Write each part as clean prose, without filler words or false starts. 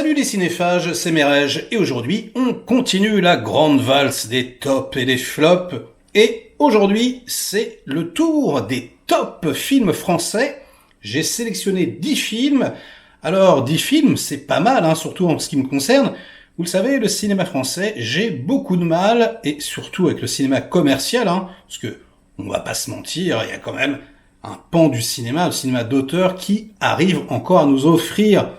Salut les cinéphages, c'est Merege et aujourd'hui on continue la grande valse des tops et des flops. Et aujourd'hui c'est le tour des top films français. J'ai sélectionné 10 films. Alors 10 films c'est pas mal, surtout en ce qui me concerne. Vous le savez, le cinéma français, j'ai beaucoup de mal, et surtout avec le cinéma commercial, parce que on va pas se mentir, il y a quand même un pan du cinéma, le cinéma d'auteur, qui arrive encore à nous offrir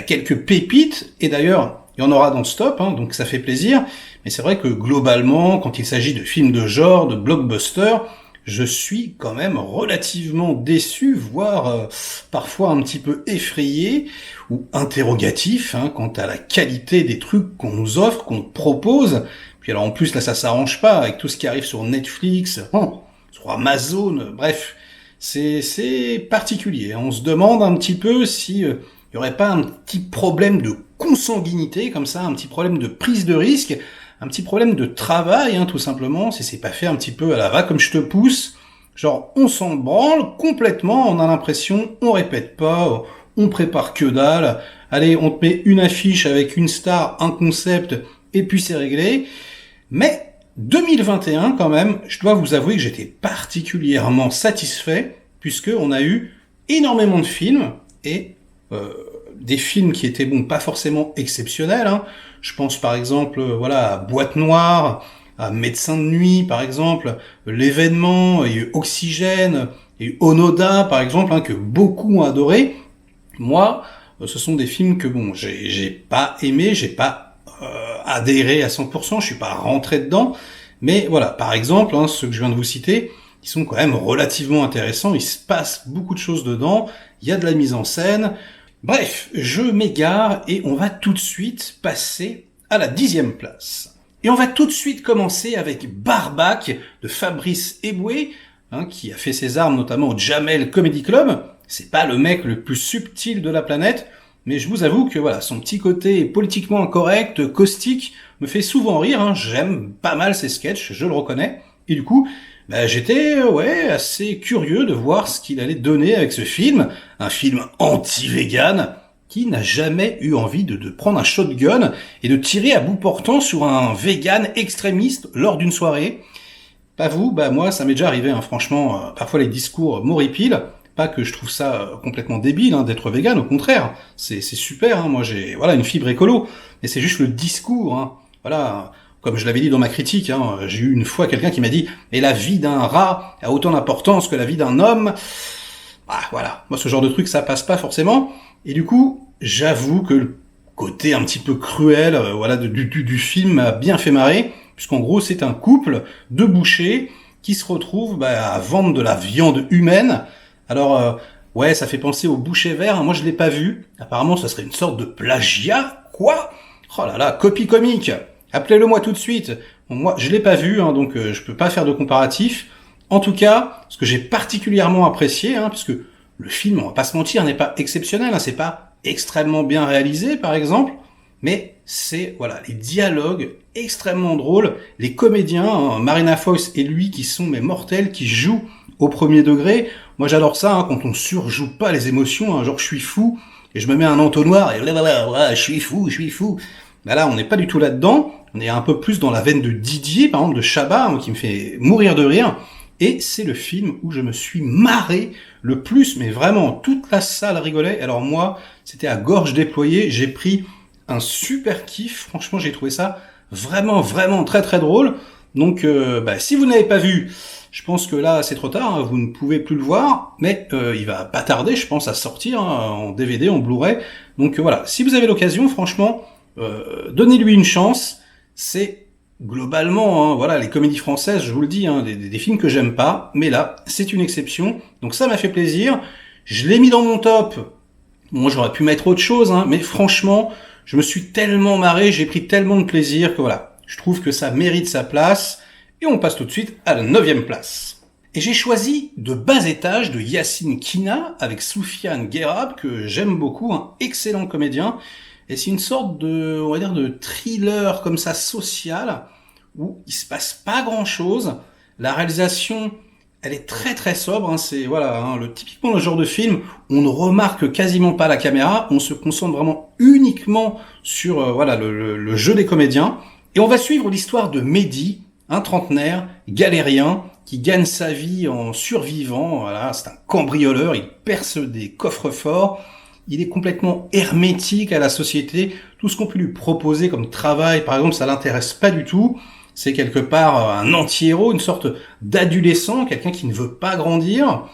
quelques pépites, et d'ailleurs, il y en aura dans ce top, donc ça fait plaisir, mais c'est vrai que globalement, quand il s'agit de films de genre, de blockbusters, je suis quand même relativement déçu, voire parfois un petit peu effrayé, ou interrogatif, quant à la qualité des trucs qu'on nous offre, qu'on propose. Puis alors en plus, là, ça s'arrange pas, avec tout ce qui arrive sur Netflix, sur Amazon, bref, c'est particulier. On se demande un petit peu si il y aurait pas un petit problème de consanguinité, comme ça, un petit problème de prise de risque, un petit problème de travail, tout simplement, si c'est pas fait un petit peu à la va comme je te pousse, genre on s'en branle complètement, on a l'impression, on répète pas, on prépare que dalle, allez, on te met une affiche avec une star, un concept, et puis c'est réglé. Mais 2021, quand même, je dois vous avouer que j'étais particulièrement satisfait, puisque on a eu énormément de films, et des films qui étaient pas forcément exceptionnels. Je pense par exemple à Boîte Noire, à Médecin de nuit par exemple, L'événement, il y a eu Oxygène, il y a eu Onoda par exemple, que beaucoup ont adoré. Moi, ce sont des films que j'ai pas aimé, j'ai pas adhéré à 100%, je suis pas rentré dedans. Mais voilà, par exemple, ceux que je viens de vous citer, ils sont quand même relativement intéressants, il se passe beaucoup de choses dedans, il y a de la mise en scène. Bref, je m'égare et on va tout de suite passer à la 10e place. Et on va tout de suite commencer avec Barbac de Fabrice Eboué, qui a fait ses armes notamment au Jamel Comedy Club. C'est pas le mec le plus subtil de la planète, mais je vous avoue que son petit côté politiquement incorrect, caustique, me fait souvent rire. J'aime pas mal ses sketchs, je le reconnais. Et du coup, j'étais assez curieux de voir ce qu'il allait donner avec ce film, un film anti-vegan qui n'a jamais eu envie de prendre un shotgun et de tirer à bout portant sur un vegan extrémiste lors d'une soirée. Pas vous, moi ça m'est déjà arrivé, franchement, parfois les discours m'horripilent. Pas que je trouve ça complètement débile d'être vegan, au contraire, c'est super, moi j'ai une fibre écolo, mais c'est juste le discours, Comme je l'avais dit dans ma critique, j'ai eu une fois quelqu'un qui m'a dit « Et la vie d'un rat a autant d'importance que la vie d'un homme ?» Moi ce genre de truc ça passe pas forcément, et du coup j'avoue que le côté un petit peu cruel du film m'a bien fait marrer, puisqu'en gros c'est un couple de bouchers qui se retrouvent à vendre de la viande humaine. Alors ça fait penser au boucher vert, moi je l'ai pas vu, apparemment ça serait une sorte de plagiat, quoi. Oh là là, copie comique. Appelez-le moi tout de suite. Moi, je l'ai pas vu, donc je peux pas faire de comparatif. En tout cas, ce que j'ai particulièrement apprécié, puisque le film, on va pas se mentir, n'est pas exceptionnel, c'est pas extrêmement bien réalisé, par exemple, mais c'est les dialogues extrêmement drôles, les comédiens, Marina Foïs et lui, qui sont mortels, qui jouent au premier degré. Moi, j'adore ça, quand on surjoue pas les émotions, genre je suis fou et je me mets un entonnoir et je suis fou. Là, on n'est pas du tout là-dedans. On est un peu plus dans la veine de Didier, par exemple, de Chabat, qui me fait mourir de rire. Et c'est le film où je me suis marré le plus, mais vraiment, toute la salle rigolait. Alors moi, c'était à gorge déployée. J'ai pris un super kiff. Franchement, j'ai trouvé ça vraiment, vraiment très, très drôle. Donc, si vous n'avez pas vu, je pense que là, c'est trop tard. Vous ne pouvez plus le voir. Mais il va pas tarder, je pense, à sortir en DVD, en Blu-ray. Donc voilà, si vous avez l'occasion, franchement... donnez-lui une chance. C'est globalement, les comédies françaises, je vous le dis, des films que j'aime pas, mais là, c'est une exception, donc ça m'a fait plaisir. Je l'ai mis dans mon top. Moi, j'aurais pu mettre autre chose, mais franchement, je me suis tellement marré, j'ai pris tellement de plaisir que je trouve que ça mérite sa place, et on passe tout de suite à la 9e place. Et j'ai choisi De bas étage de Yacine Kina avec Soufiane Guerab, que j'aime beaucoup, un excellent comédien. Et c'est une sorte de thriller comme ça social, où il se passe pas grand chose. La réalisation, elle est très très sobre, hein, c'est voilà, hein, typiquement le genre de film, on ne remarque quasiment pas la caméra, on se concentre vraiment uniquement sur voilà le jeu des comédiens, et on va suivre l'histoire de Mehdi, un trentenaire galérien qui gagne sa vie en survivant. Voilà, c'est un cambrioleur, il perce des coffres-forts, il est complètement hermétique à la société, tout ce qu'on peut lui proposer comme travail, par exemple, ça l'intéresse pas du tout. C'est quelque part un anti-héros, une sorte d'adolescent, quelqu'un qui ne veut pas grandir.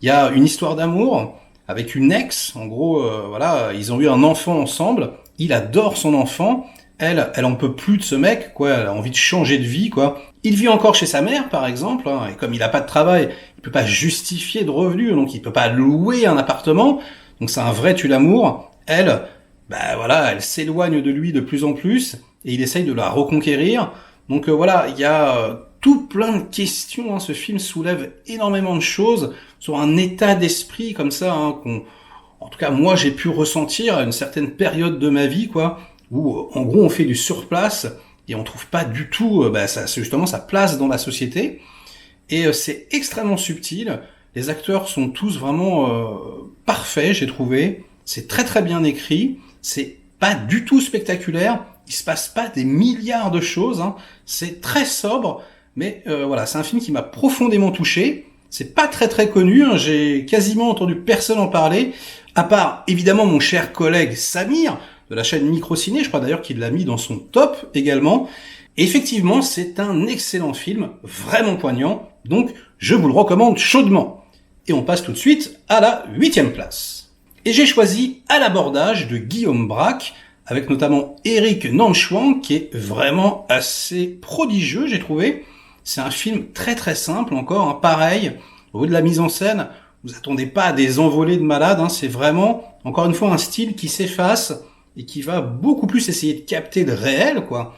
Il y a une histoire d'amour avec une ex. En gros, voilà, ils ont eu un enfant ensemble. Il adore son enfant. Elle en peut plus de ce mec, quoi. Elle a envie de changer de vie, quoi. Il vit encore chez sa mère, par exemple, hein, et comme il a pas de travail, il peut pas justifier de revenus, donc il peut pas louer un appartement. Donc c'est un vrai tue-l'amour. Elle, bah voilà, elle s'éloigne de lui de plus en plus, et il essaye de la reconquérir. Donc voilà, il y a tout plein de questions. Hein. Ce film soulève énormément de choses sur un état d'esprit comme ça, hein, en tout cas moi j'ai pu ressentir à une certaine période de ma vie, quoi, où en gros on fait du surplace et on trouve pas du tout justement sa place dans la société. Et c'est extrêmement subtil. Les acteurs sont tous vraiment parfaits, j'ai trouvé. C'est très très bien écrit. C'est pas du tout spectaculaire. Il se passe pas des milliards de choses, hein. C'est très sobre, mais voilà, c'est un film qui m'a profondément touché. C'est pas très très connu, hein. J'ai quasiment entendu personne en parler, à part évidemment mon cher collègue Samir de la chaîne Microciné, je crois d'ailleurs qu'il l'a mis dans son top également. Et effectivement, c'est un excellent film, vraiment poignant, donc je vous le recommande chaudement. Et on passe tout de suite à la 8e place. Et j'ai choisi À l'abordage de Guillaume Braque, avec notamment Eric Nanchuang, qui est vraiment assez prodigieux, j'ai trouvé. C'est un film très très simple encore, hein, pareil, au niveau de la mise en scène, vous attendez pas à des envolées de malades, hein, c'est vraiment, encore une fois, un style qui s'efface et qui va beaucoup plus essayer de capter le réel, quoi.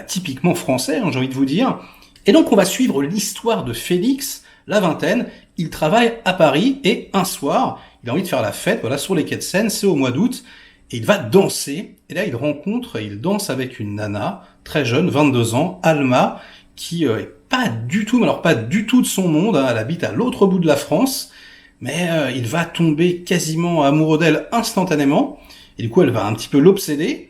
Typiquement français, hein, j'ai envie de vous dire. Et donc on va suivre l'histoire de Félix, la vingtaine. Il travaille à Paris et un soir, il a envie de faire la fête, voilà, sur les quais de Seine, c'est au mois d'août. Et il va danser, et là il danse avec une nana, très jeune, 22 ans, Alma, qui est pas du tout, mais alors pas du tout de son monde, hein, elle habite à l'autre bout de la France, mais il va tomber quasiment amoureux d'elle instantanément, et du coup elle va un petit peu l'obséder.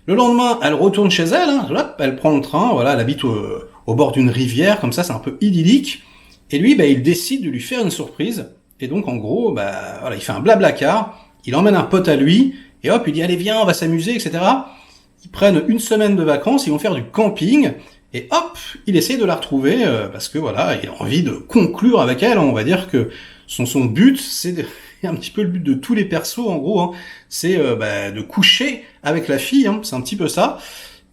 Le lendemain, elle retourne chez elle, hein, là, elle prend le train, voilà, elle habite au bord d'une rivière, comme ça c'est un peu idyllique, et lui, il décide de lui faire une surprise, et donc en gros, voilà, il fait un blablacar, il emmène un pote à lui, et hop, il dit, allez, viens, on va s'amuser, etc. Ils prennent une semaine de vacances, ils vont faire du camping, et hop, il essaie de la retrouver, parce que voilà, il a envie de conclure avec elle, hein. On va dire que son but, c'est un petit peu le but de tous les persos, en gros, hein. C'est de coucher avec la fille, hein. C'est un petit peu ça.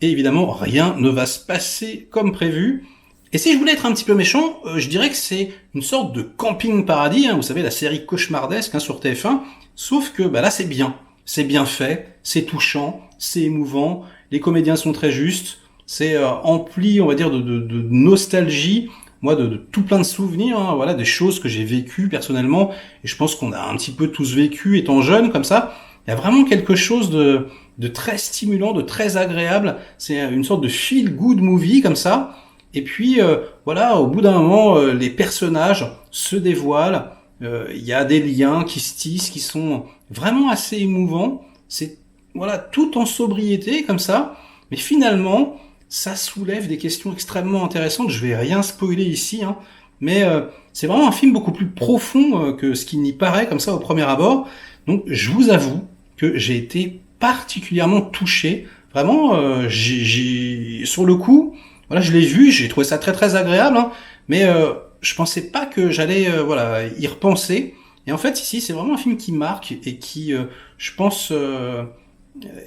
Et évidemment, rien ne va se passer comme prévu. Et si je voulais être un petit peu méchant, je dirais que c'est une sorte de camping paradis, hein. Vous savez, la série cauchemardesque, hein, sur TF1, sauf que là, c'est bien. C'est bien fait, c'est touchant, c'est émouvant, les comédiens sont très justes, c'est empli, on va dire, de nostalgie, moi, de tout plein de souvenirs, hein, voilà, des choses que j'ai vécues personnellement, et je pense qu'on a un petit peu tous vécu étant jeune, comme ça. Il y a vraiment quelque chose de très stimulant, de très agréable, c'est une sorte de feel-good movie, comme ça. Et puis, voilà, au bout d'un moment, les personnages se dévoilent, il y a des liens qui se tissent, qui sont vraiment assez émouvants. C'est voilà, tout en sobriété comme ça, mais finalement ça soulève des questions extrêmement intéressantes. Je vais rien spoiler ici, hein, mais c'est vraiment un film beaucoup plus profond que ce qu'il n'y paraît comme ça au premier abord. Donc je vous avoue que j'ai été particulièrement touché. Vraiment, sur le coup, voilà, je l'ai vu, j'ai trouvé ça très très agréable, hein, mais je pensais pas que j'allais y repenser. Et en fait, ici, c'est vraiment un film qui marque et qui, je pense,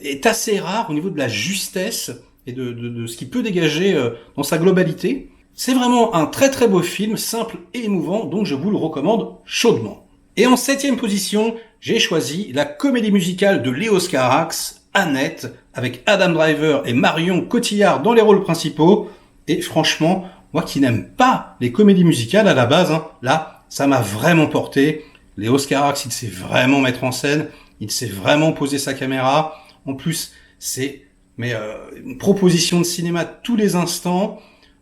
est assez rare au niveau de la justesse et de ce qu'il peut dégager dans sa globalité. C'est vraiment un très très beau film, simple et émouvant, donc je vous le recommande chaudement. Et en 7e position, j'ai choisi la comédie musicale de Léos Carax, Annette, avec Adam Driver et Marion Cotillard dans les rôles principaux. Et franchement, moi qui n'aime pas les comédies musicales à la base, hein, là, ça m'a vraiment porté. Léos Carax, il sait vraiment mettre en scène, il sait vraiment poser sa caméra. En plus, c'est une proposition de cinéma tous les instants.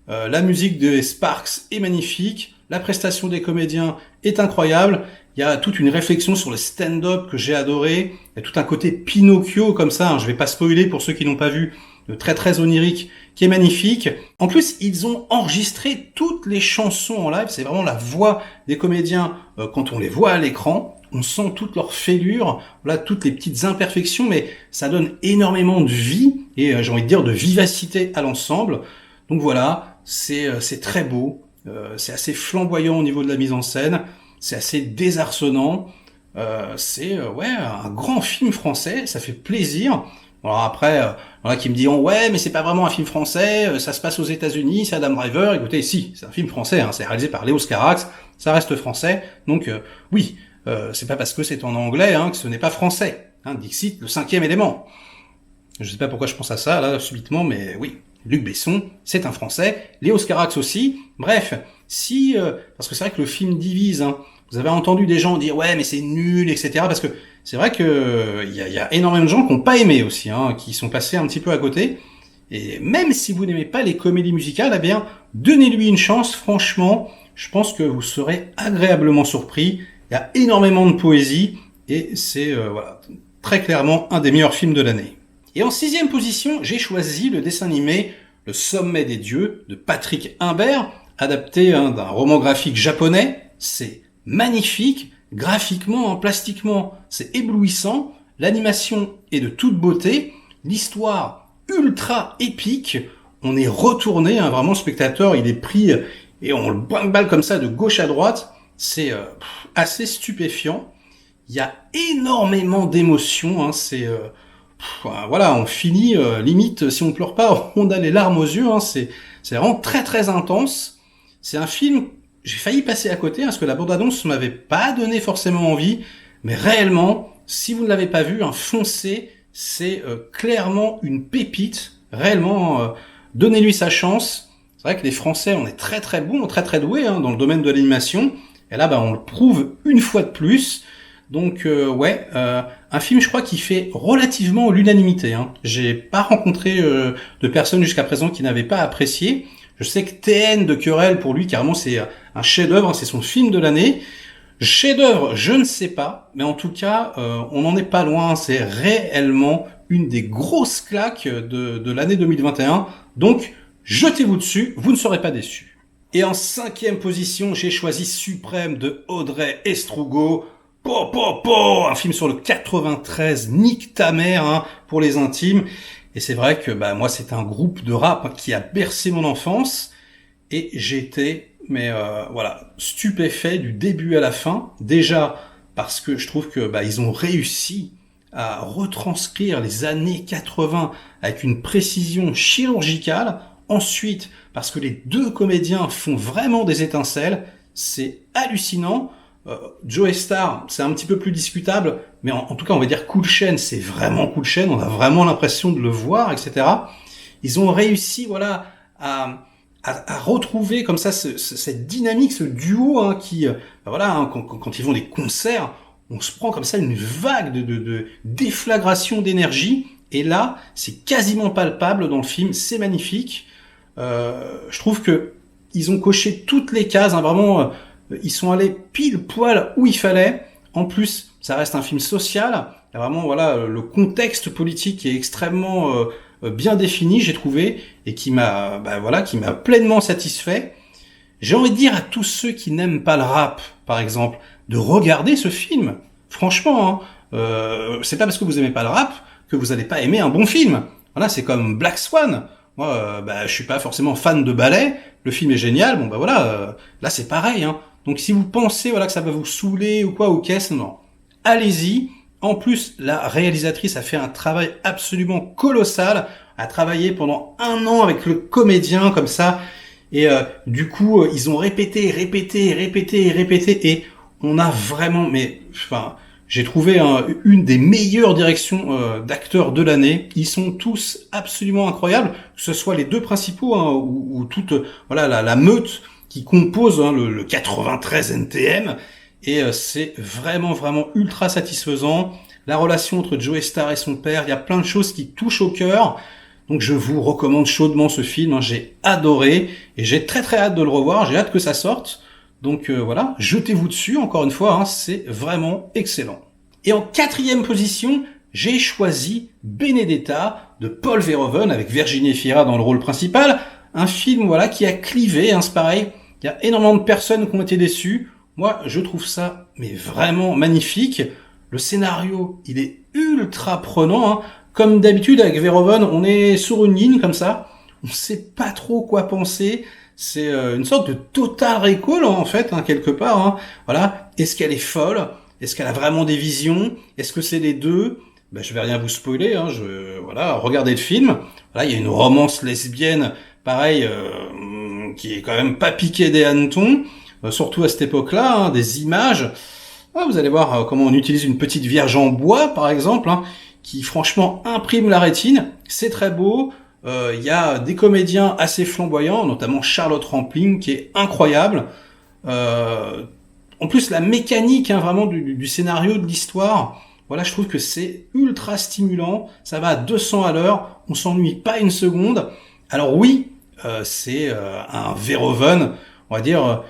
La musique de Sparks est magnifique. La prestation des comédiens est incroyable. Il y a toute une réflexion sur le stand-up que j'ai adoré. Il y a tout un côté Pinocchio comme ça. Je vais pas spoiler pour ceux qui n'ont pas vu. Très très onirique, qui est magnifique. En plus, ils ont enregistré toutes les chansons en live. C'est vraiment la voix des comédiens quand on les voit à l'écran. On sent toutes leurs fêlures, voilà, toutes les petites imperfections, mais ça donne énormément de vie et j'ai envie de dire de vivacité à l'ensemble. Donc voilà, c'est très beau, c'est assez flamboyant au niveau de la mise en scène, c'est assez désarçonnant. C'est ouais un grand film français, ça fait plaisir. Alors après, voilà, qui me diront ouais mais c'est pas vraiment un film français, ça se passe aux États-Unis, c'est Adam Driver. Écoutez, si, c'est un film français, c'est réalisé par Léos Carax, ça reste français, donc oui, c'est pas parce que c'est en anglais que ce n'est pas français. Dixit, le 5e élément. Je sais pas pourquoi je pense à ça là subitement, mais oui, Luc Besson, c'est un français, Léos Carax aussi. Bref, si parce que c'est vrai que le film divise. Vous avez entendu des gens dire ouais mais c'est nul, etc. Parce que c'est vrai que il y a énormément de gens qui n'ont pas aimé aussi, qui sont passés un petit peu à côté. Et même si vous n'aimez pas les comédies musicales, eh bien donnez-lui une chance. Franchement, je pense que vous serez agréablement surpris. Il y a énormément de poésie et c'est voilà très clairement un des meilleurs films de l'année. Et en 6e position, j'ai choisi le dessin animé Le Sommet des Dieux de Patrick Imbert, adapté d'un roman graphique japonais. C'est magnifique, graphiquement, plastiquement, c'est éblouissant, l'animation est de toute beauté, l'histoire ultra épique, on est retourné, vraiment le spectateur il est pris et on le balle comme ça de gauche à droite, c'est assez stupéfiant, il y a énormément d'émotions, c'est voilà, on finit limite si on pleure pas, on a les larmes aux yeux, c'est vraiment très très intense, c'est un film. J'ai failli passer à côté parce que la bande-annonce ne m'avait pas donné forcément envie, mais réellement, si vous ne l'avez pas vu, foncez, c'est clairement une pépite, réellement, donnez-lui sa chance. C'est vrai que les Français, on est très très bons, très très doués dans le domaine de l'animation, et là, on le prouve une fois de plus. Donc ouais, un film, je crois, qui fait relativement l'unanimité. J'ai pas rencontré de personnes jusqu'à présent qui n'avaient pas apprécié. Je sais que TN de Querelle, pour lui, carrément, c'est un chef-d'œuvre, c'est son film de l'année. Chef-d'œuvre, je ne sais pas, mais en tout cas, on n'en est pas loin. C'est réellement une des grosses claques de l'année 2021. Donc, jetez-vous dessus, vous ne serez pas déçus. Et en 5e position, j'ai choisi Suprême de Audrey Estrugo. Un film sur le 93, nique ta mère, pour les intimes. Et c'est vrai que moi c'est un groupe de rap qui a bercé mon enfance et j'étais voilà stupéfait du début à la fin. Déjà parce que je trouve que ils ont réussi à retranscrire les années 80 avec une précision chirurgicale. Ensuite parce que les deux comédiens font vraiment des étincelles, c'est hallucinant. Joe Star, c'est un petit peu plus discutable, mais en tout cas, on va dire Cool Chain, c'est vraiment Cool Chain, on a vraiment l'impression de le voir, etc. Ils ont réussi, voilà, à retrouver comme ça cette dynamique, ce duo, qui, voilà, quand ils font des concerts, on se prend comme ça une vague de déflagration d'énergie, et là, c'est quasiment palpable dans le film, c'est magnifique. Je trouve que ils ont coché toutes les cases, vraiment. Ils sont allés pile poil où il fallait. En plus, ça reste un film social. Il y a vraiment voilà le contexte politique qui est extrêmement bien défini, j'ai trouvé, et qui m'a qui m'a pleinement satisfait. J'ai envie de dire à tous ceux qui n'aiment pas le rap, par exemple, de regarder ce film. Franchement, c'est pas parce que vous aimez pas le rap que vous allez pas aimer un bon film. Voilà, c'est comme Black Swan. Moi, je suis pas forcément fan de ballet. Le film est génial. Voilà, là c'est pareil. Donc si vous pensez que ça va vous saouler ou quoi, non. Allez-y. En plus, la réalisatrice a fait un travail absolument colossal, a travaillé pendant 1 an avec le comédien comme ça, et du coup, ils ont répété, et on a vraiment, j'ai trouvé une des meilleures directions d'acteurs de l'année. Ils sont tous absolument incroyables, que ce soit les deux principaux ou toute la meute qui compose le 93 NTM, et c'est vraiment ultra satisfaisant. La relation entre Joe Star et son père, il y a plein de choses qui touchent au cœur. Donc je vous recommande chaudement ce film, j'ai adoré et j'ai très hâte de le revoir, j'ai hâte que ça sorte. Donc voilà, jetez-vous dessus, encore une fois, hein, c'est vraiment excellent. Et en 4e position, j'ai choisi Benedetta de Paul Verhoeven avec Virginie Efira dans le rôle principal. Un film voilà qui a clivé, hein, c'est pareil. Il y a énormément de personnes qui ont été déçues. Moi, je trouve ça mais vraiment magnifique. Le scénario, il est ultra prenant. Hein. Comme d'habitude avec Verhoeven, on est sur une ligne comme ça. On sait pas trop quoi penser. C'est une sorte de total recall en fait, hein, quelque part. Hein. Voilà. Est-ce qu'elle est folle? Est-ce qu'elle a vraiment des visions? Est-ce que c'est les deux? Ben, je vais rien vous spoiler. Hein. Voilà, regardez le film. Voilà, il y a une romance lesbienne, pareil, qui est quand même pas piquée des hannetons, surtout à cette époque-là. Hein, des images. Ah, vous allez voir comment on utilise une petite vierge en bois, par exemple, hein, qui franchement imprime la rétine. C'est très beau. Il y a des comédiens assez flamboyants, notamment Charlotte Rampling, qui est incroyable. En plus, la mécanique, hein, vraiment du scénario, de l'histoire, voilà, je trouve que c'est ultra stimulant. Ça va à 200 à l'heure. On s'ennuie pas une seconde. Alors oui, c'est un Verhoeven, on va dire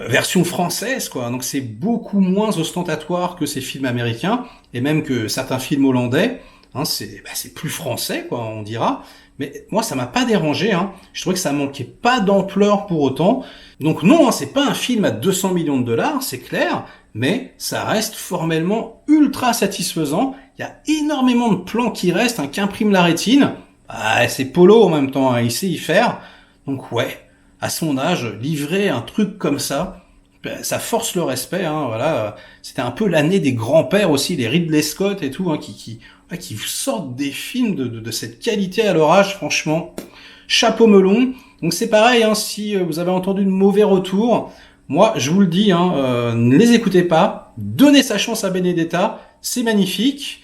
version française, quoi. Donc c'est beaucoup moins ostentatoire que ces films américains et même que certains films hollandais. Hein, c'est plus français, quoi, on dira. Mais moi, ça m'a pas dérangé. Hein. Je trouvais que ça manquait pas d'ampleur pour autant. Donc non, hein, c'est pas un film à 200 millions de dollars, c'est clair, mais ça reste formellement ultra satisfaisant. Il y a énormément de plans qui restent, hein, qui impriment la rétine. Ah, c'est Polo en même temps, hein, il sait y faire. Donc ouais, à son âge, livrer un truc comme ça, ben, ça force le respect. Hein, voilà, c'était un peu l'année des grands-pères aussi, les Ridley Scott et tout, hein, qui vous sortent des films de cette qualité à leur âge, franchement, chapeau melon. Donc c'est pareil, hein, si vous avez entendu de mauvais retours, moi je vous le dis, hein, ne les écoutez pas, donnez sa chance à Benedetta, c'est magnifique.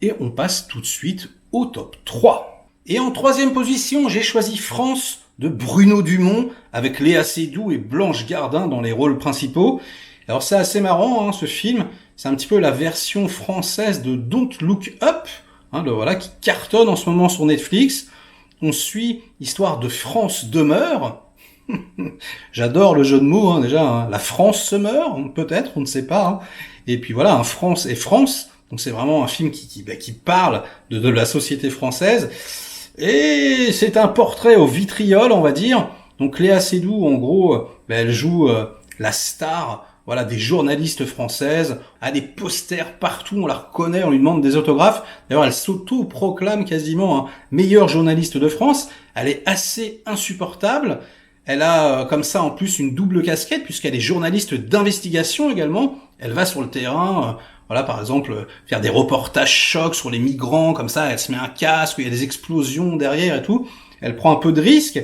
Et on passe tout de suite au top 3. Et en 3e position, j'ai choisi France de Bruno Dumont, avec Léa Seydoux et Blanche Gardin dans les rôles principaux. Alors c'est assez marrant, hein, ce film, c'est un petit peu la version française de Don't Look Up, hein, voilà, qui cartonne en ce moment sur Netflix. On suit l'histoire de France demeure. J'adore le jeu de mots, hein, déjà. Hein. La France se meurt, peut-être, on ne sait pas. Hein. Et puis voilà, France et France. Donc c'est vraiment un film qui parle de la société française. Et c'est un portrait au vitriol, on va dire. Donc Léa Seydoux, en gros, elle joue la star, voilà, des journalistes françaises, a des posters partout, on la reconnaît, on lui demande des autographes. D'ailleurs, elle s'auto-proclame quasiment meilleure journaliste de France. Elle est assez insupportable. Elle a comme ça en plus une double casquette puisqu'elle est journaliste d'investigation également. Elle va sur le terrain, voilà, par exemple, faire des reportages chocs sur les migrants, comme ça, elle se met un casque, il y a des explosions derrière et tout. Elle prend un peu de risque.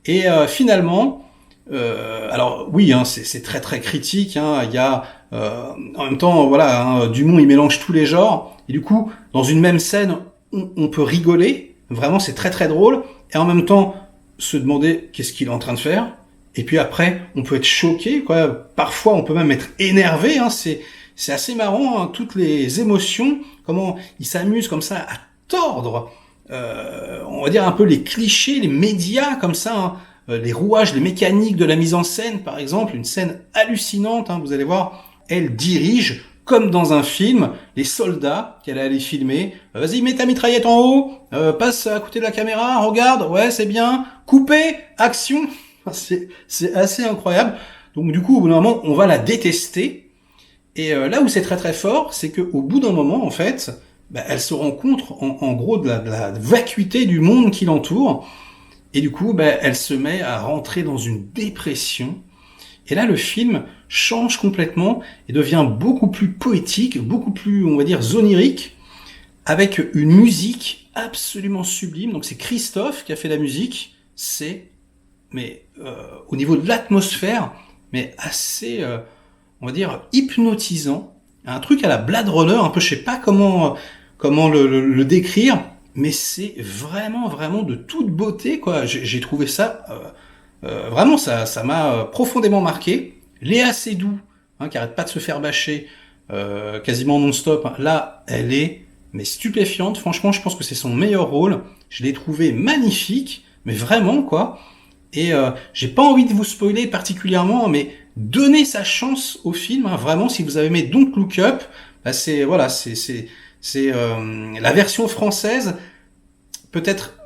Et finalement, alors oui, hein, c'est très très critique. Hein, il y a en même temps, voilà, hein, Dumont il mélange tous les genres. Et du coup, dans une même scène, on peut rigoler. Vraiment, c'est très très drôle. Et en même temps, se demander qu'est-ce qu'il est en train de faire. Et puis après, on peut être choqué, quoi. Parfois, on peut même être énervé. Hein, c'est assez marrant, hein, toutes les émotions, comment il s'amuse comme ça à tordre, on va dire un peu les clichés, les médias comme ça. Hein, les rouages, les mécaniques de la mise en scène, par exemple, une scène hallucinante, hein, vous allez voir, elle dirige, comme dans un film, les soldats qu'elle est allée filmer. Vas-y, mets ta mitraillette en haut, passe à côté de la caméra, regarde, ouais, c'est bien, coupez, action. C'est assez incroyable. Donc du coup, au bout d'un moment, on va la détester. Et là où c'est très très fort, c'est qu'au bout d'un moment, en fait, elle se rend compte, en gros, de la vacuité du monde qui l'entoure. Et du coup, elle se met à rentrer dans une dépression. Et là, le film change complètement et devient beaucoup plus poétique, beaucoup plus, on va dire, onirique, avec une musique absolument sublime. Donc c'est Christophe qui a fait la musique. C'est, au niveau de l'atmosphère, mais assez, on va dire, hypnotisant. Un truc à la Blade Runner, un peu, je sais pas comment le décrire. Mais c'est vraiment, vraiment de toute beauté, quoi. J'ai trouvé ça, vraiment, ça m'a profondément marqué. Léa Seydoux, hein, qui arrête pas de se faire bâcher, quasiment non-stop. Hein. Là, elle est, mais stupéfiante. Franchement, je pense que c'est son meilleur rôle. Je l'ai trouvé magnifique, mais vraiment, quoi. Et j'ai pas envie de vous spoiler particulièrement, mais donnez sa chance au film, hein, vraiment, si vous avez aimé Don't Look Up, bah c'est la version française, peut-être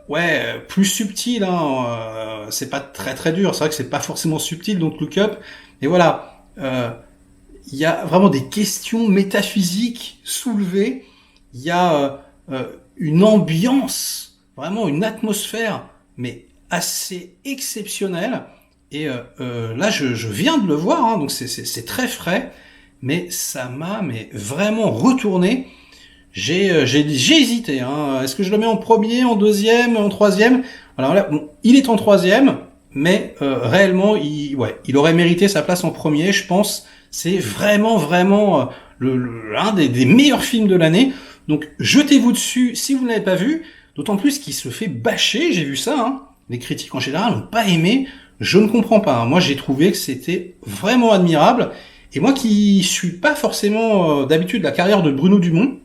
plus subtile, hein, c'est pas très très dur, c'est vrai que c'est pas forcément subtil Don't Look Up, mais voilà, il y a vraiment des questions métaphysiques soulevées, il y a une ambiance, vraiment une atmosphère, mais assez exceptionnelle. Et là, je viens de le voir, hein, donc c'est très frais, mais ça m'a vraiment retourné. J'ai hésité. Hein. Est-ce que je le mets en premier, en deuxième, en troisième? Alors là, bon, il est en troisième, mais réellement, il aurait mérité sa place en premier, je pense. C'est vraiment l'un des meilleurs films de l'année. Donc jetez-vous dessus si vous ne l'avez pas vu. D'autant plus qu'il se fait bâcher, j'ai vu ça. Hein. Les critiques en général n'ont pas aimé. Je ne comprends pas. Hein. Moi, j'ai trouvé que c'était vraiment admirable. Et moi qui suis pas forcément d'habitude la carrière de Bruno Dumont,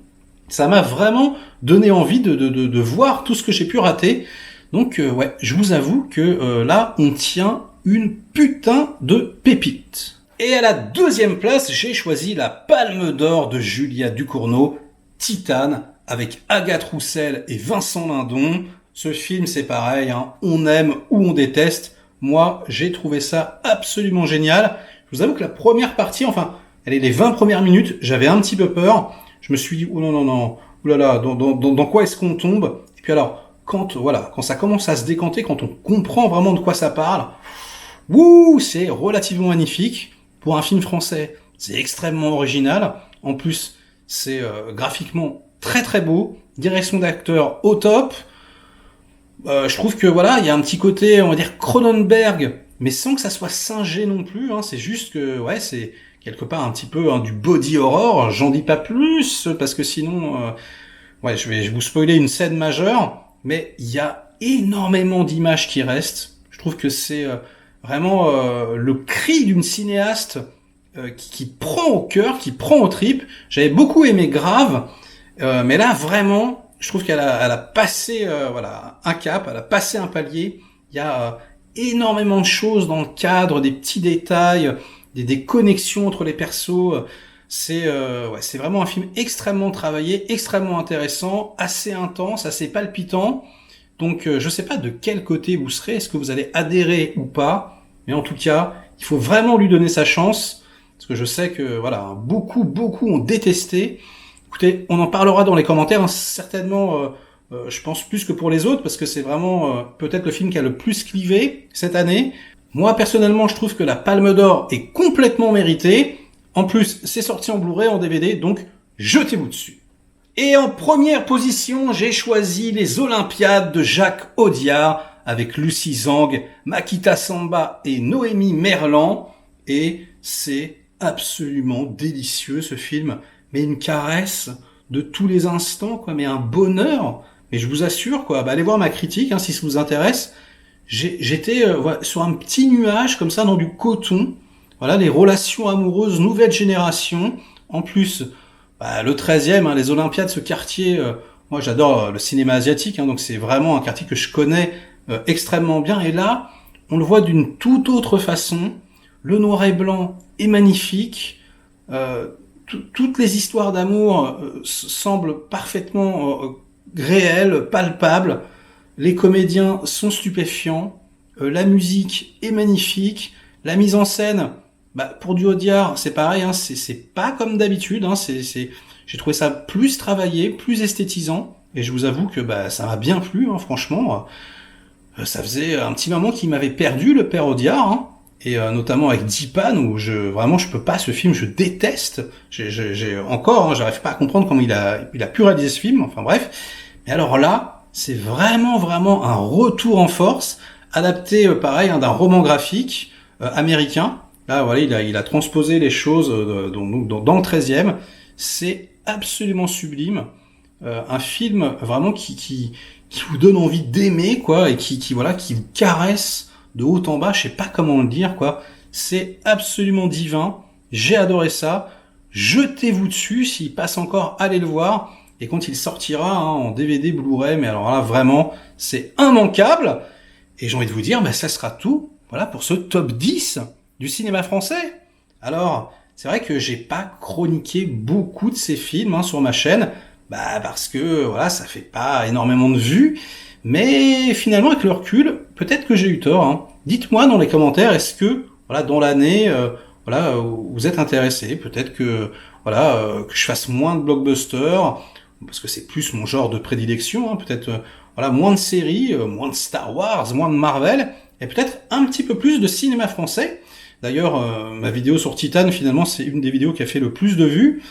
ça m'a vraiment donné envie de voir tout ce que j'ai pu rater. Donc je vous avoue que là, on tient une putain de pépite. Et à la deuxième place, j'ai choisi la Palme d'Or de Julia Ducournau, Titane, avec Agathe Roussel et Vincent Lindon. Ce film, c'est pareil, hein, on aime ou on déteste. Moi, j'ai trouvé ça absolument génial. Je vous avoue que la première partie, enfin, les 20 premières minutes, j'avais un petit peu peur. Je me suis dit, oh non, oulala, dans quoi est-ce qu'on tombe? Et puis alors, quand ça commence à se décanter, quand on comprend vraiment de quoi ça parle, c'est relativement magnifique. Pour un film français, c'est extrêmement original. En plus, c'est graphiquement très très beau. Direction d'acteur au top. Je trouve que il y a un petit côté, on va dire Cronenberg, mais sans que ça soit singé non plus. Hein. C'est juste que c'est quelque part un petit peu du body horror. J'en dis pas plus parce que sinon, je vais vous spoiler une scène majeure. Mais il y a énormément d'images qui restent. Je trouve que c'est vraiment le cri d'une cinéaste qui prend au cœur, qui prend aux tripes. J'avais beaucoup aimé Grave, mais là vraiment, je trouve qu'elle a passé un cap, elle a passé un palier. Il y a énormément de choses dans le cadre, des petits détails, des connexions entre les persos. C'est vraiment un film extrêmement travaillé, extrêmement intéressant, assez intense, assez palpitant. Donc je sais pas de quel côté vous serez, est-ce que vous allez adhérer ou pas, mais en tout cas, il faut vraiment lui donner sa chance, parce que je sais que beaucoup ont détesté. Écoutez, on en parlera dans les commentaires, hein, certainement, je pense plus que pour les autres, parce que c'est vraiment peut-être le film qui a le plus clivé cette année. Moi personnellement, je trouve que la Palme d'Or est complètement méritée. En plus, c'est sorti en Blu-ray, en DVD, donc jetez-vous dessus. Et en première position, j'ai choisi les Olympiades de Jacques Audiard avec Lucie Zhang, Makita Samba et Noémie Merlan. Et c'est absolument délicieux ce film, mais une caresse de tous les instants, quoi, mais un bonheur. Mais je vous assure, allez voir ma critique si ça vous intéresse. J'étais sur un petit nuage comme ça dans du coton. Voilà, les relations amoureuses nouvelle génération. En plus, le 13e, les Olympiades, ce quartier, moi j'adore le cinéma asiatique, donc c'est vraiment un quartier que je connais extrêmement bien. Et là, on le voit d'une toute autre façon. Le noir et blanc est magnifique. Toutes les histoires d'amour semblent parfaitement réelles, palpables. Les comédiens sont stupéfiants. La musique est magnifique. La mise en scène, pour du Audiard, c'est pareil, c'est pas comme d'habitude, j'ai trouvé ça plus travaillé, plus esthétisant, et je vous avoue que ça m'a bien plu, franchement. Ça faisait un petit moment qu'il m'avait perdu, le père Audiard, et notamment avec Dipan, où je peux pas, ce film, je déteste. J'arrive pas à comprendre comment il a pu réaliser ce film, enfin bref. Mais alors là, c'est vraiment un retour en force, adapté, pareil, d'un roman graphique américain. Là, il a transposé les choses dans le 13e. C'est absolument sublime. Un film vraiment qui vous donne envie d'aimer, et qui vous caresse de haut en bas. Je sais pas comment le dire, C'est absolument divin. J'ai adoré ça. Jetez-vous dessus. S'il passe encore, allez le voir. Et quand il sortira en DVD, Blu-ray, mais alors là, vraiment, c'est immanquable. Et j'ai envie de vous dire, ça sera tout. Voilà pour ce top 10 du cinéma français. Alors, c'est vrai que j'ai pas chroniqué beaucoup de ces films sur ma chaîne, parce que voilà, ça fait pas énormément de vues, mais finalement avec le recul, peut-être que j'ai eu tort. Dites-moi dans les commentaires, est-ce que voilà dans l'année, vous êtes intéressé, peut-être que que je fasse moins de blockbusters, parce que c'est plus mon genre de prédilection, peut-être moins de séries, moins de Star Wars, moins de Marvel, et peut-être un petit peu plus de cinéma français. D'ailleurs, ma vidéo sur Titan, finalement, c'est une des vidéos qui a fait le plus de vues.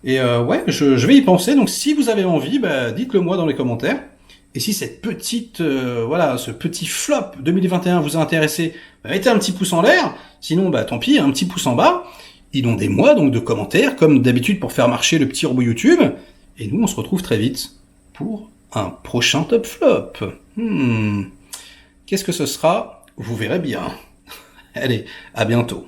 Et je vais y penser. Donc, si vous avez envie, dites-le moi dans les commentaires. Et si cette petite, ce petit flop 2021 vous a intéressé, mettez un petit pouce en l'air. Sinon, tant pis, un petit pouce en bas. Inondez-moi donc de commentaires, comme d'habitude pour faire marcher le petit robot YouTube. Et nous, on se retrouve très vite pour un prochain top flop. Qu'est-ce que ce sera? Vous verrez bien. Allez, à bientôt.